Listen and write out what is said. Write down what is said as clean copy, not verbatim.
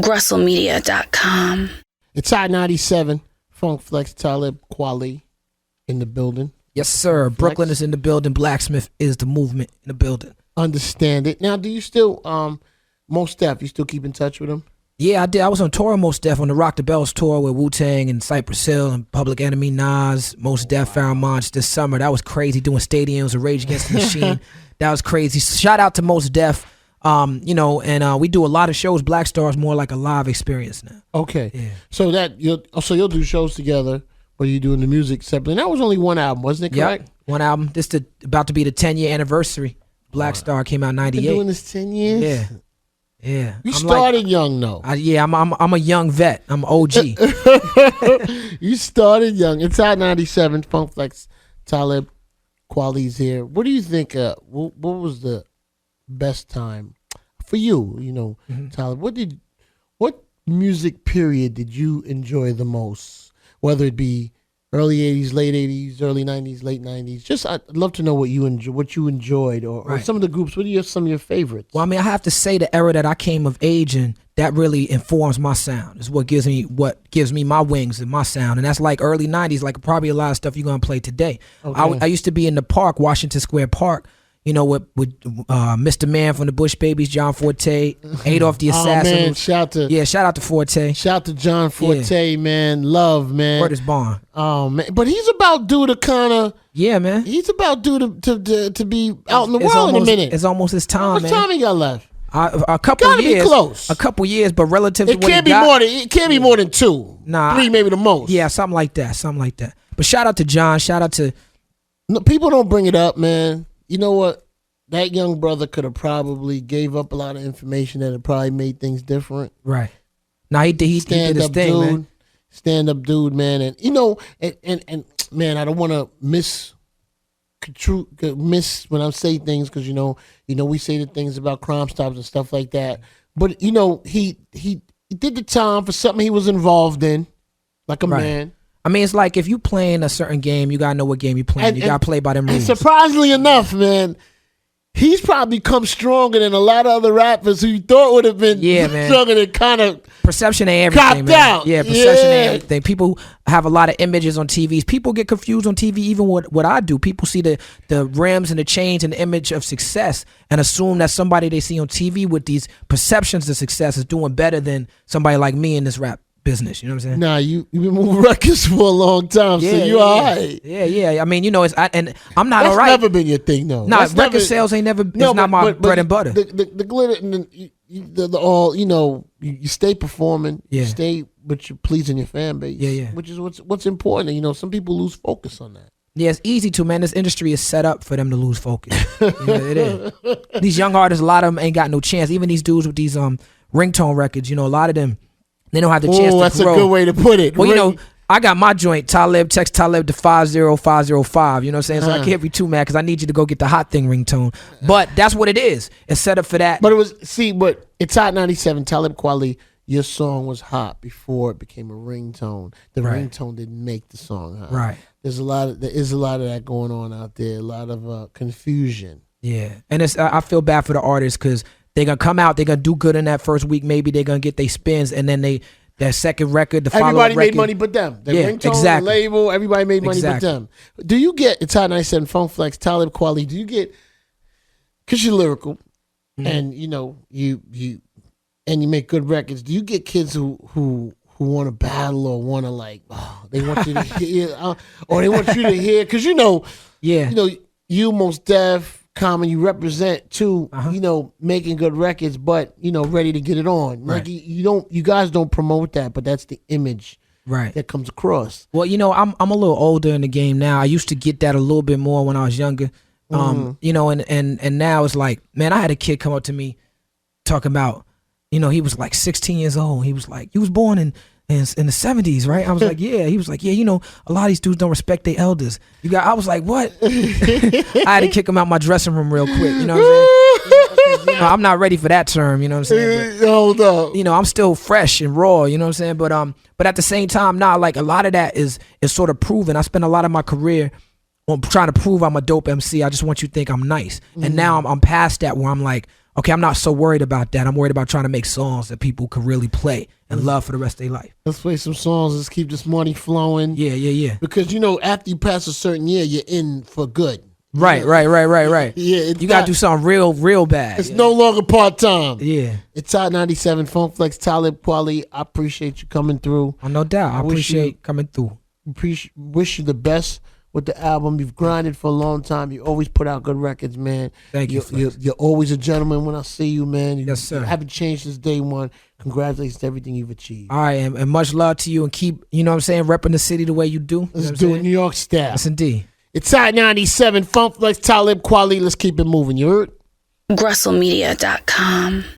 GrussellMedia.com. It's Hot 97. Funk Flex, Talib Kweli in the building. Yes, sir. Flex. Brooklyn is in the building. Blacksmith is the movement in the building. Understand it. Now, do you still, Mos Def, you still keep in touch with him? Yeah, I did. I was on tour with Mos Def on the Rock the Bells tour with Wu-Tang and Cypress Hill and Public Enemy, Nas, Mos Def, Pharoah Monch this summer. That was crazy, doing stadiums with Rage Against the Machine. That was crazy. Shout out to Mos Def. We do a lot of shows. Black Star is more like a live experience now. Okay. Yeah. So you'll do shows together, but you're doing the music separately. And that was only one album, wasn't it, correct? Yep. One album. This is about to be the 10-year anniversary. Black Star came out in 98. Been doing this 10 years? Yeah. Yeah. You started young, though. I'm a young vet. I'm OG. You started young. It's Hot 97. Funk Flex, Talib Kweli's here. What do you think, what was the best time for you, Talib? What music period did you enjoy the most? Whether it be early 80s, late 80s, early 90s, late 90s. Just I'd love to know what you enjoyed or some of the groups. What are some of your favorites? Well, I mean, I have to say the era that I came of age in, that really informs my sound. It's what gives me my wings and my sound. And that's like early 90s, like probably a lot of stuff you're going to play today. Okay. I used to be in the park, Washington Square Park, with Mr. Man from the Bush Babies, John Forte, Adolf the Assassin. Man, shout out to Forte. Shout out to John Forte, man. Love, man. Word is born. Oh man, but he's about due to kind of man. He's about due to be out in the world in a minute. It's almost his time. How much time he got left? A couple Gotta years. Be close. A couple years, but relative to what it can't be more than 2. Nah, 3 maybe the most. Yeah, something like that. But shout out to John. Shout out to. No, people don't bring it up, man. You know what? That young brother could have probably gave up a lot of information that had probably made things different. Right. Now he did his thing, dude, man. Stand up dude, man. And and man, I don't want to miss when I say things because we say the things about Crime Stoppers and stuff like that. But he did the time for something he was involved in, like a man. I mean, it's like if you playing a certain game, you gotta know what game you playing. You gotta play by them rules. And surprisingly enough, man, he's probably come stronger than a lot of other rappers who you thought would have been stronger than kind of perception ain't everything, copped out. Yeah, perception ain't everything. People have a lot of images on TVs. People get confused on TV, even what I do. People see the rims and the chains and the image of success and assume that somebody they see on TV with these perceptions of success is doing better than somebody like me in this rap business. You know what I'm saying? Nah, you've been moving records for a long time, so you all right. Yeah. I mean, I'm not That's all right. That's never been your thing, though. Nah, record sales ain't never. It's not my bread and butter. The glitter and the all. You stay performing. Yeah. You stay, but you're pleasing your fan base. Yeah. Which is what's important. Some people lose focus on that. Yeah, it's easy to, man. This industry is set up for them to lose focus. It is. These young artists, a lot of them ain't got no chance. Even these dudes with these ringtone records, a lot of them. They don't have the chance to grow. That's a good way to put it. Well, I got my joint, Talib, text Talib to 50505. You know what I'm saying? So I can't be too mad because I need you to go get the hot thing ringtone. But that's what it is. It's set up for that. But it's Hot 97. Talib Kweli, your song was hot before it became a ringtone. The ringtone didn't make the song hot. Right. There is a lot of that going on out there. A lot of confusion. Yeah. And I feel bad for the artists because they're going to come out, they're going to do good in that first week. Maybe they're going to get their spins, and then that second record, the follow-up record. Everybody made money but them. The ringtone, the label, everybody made money but them. Do you get, it's Hot 97, Funk Flex, Talib Kweli, do you get, because you're lyrical, and you make good records, do you get kids who want to battle or want to they want you to hear, or they want you to hear, because you Mos Def, Common, you represent too, making good records, but ready to get it on. Like you guys don't promote that, but that's the image that comes across. Well, I'm a little older in the game now. I used to get that a little bit more when I was younger. And now it's like, man, I had a kid come up to me talking about, he was like 16 years old. He was like, you was born in the 70s, right? I was like, yeah. He was like, yeah, a lot of these dudes don't respect their elders. I was like, what? I had to kick him out my dressing room real quick, you know what I'm saying? I'm not ready for that term, you know what I'm saying? But, hold up. I'm still fresh and raw, you know what I'm saying? But at the same time, now, like a lot of that is sort of proven. I spent a lot of my career on trying to prove I'm a dope MC. I just want you to think I'm nice. And now I'm past that where I'm like, okay, I'm not so worried about that. I'm worried about trying to make songs that people could really play and love for the rest of their life. Let's play some songs. Let's keep this money flowing. Yeah. Because, after you pass a certain year, you're in for good. Right. Yeah. You got to do something real bad. It's no longer part-time. Yeah. It's Hot 97, Funk Flex, Talib Kweli. I appreciate you coming through. Oh, no doubt. I appreciate coming through. Wish you the best with the album. You've grinded for a long time. You always put out good records, man. Thank you. You're always a gentleman when I see you, man. Yes, sir. You haven't changed since day one. Congratulations to everything you've achieved. All right, and much love to you, and keep, repping the city the way you do. Let's do it New York style. Yes, indeed. It's Hot 97, Funk Flex, Talib Kweli. Let's keep it moving. You heard? GrussellMedia.com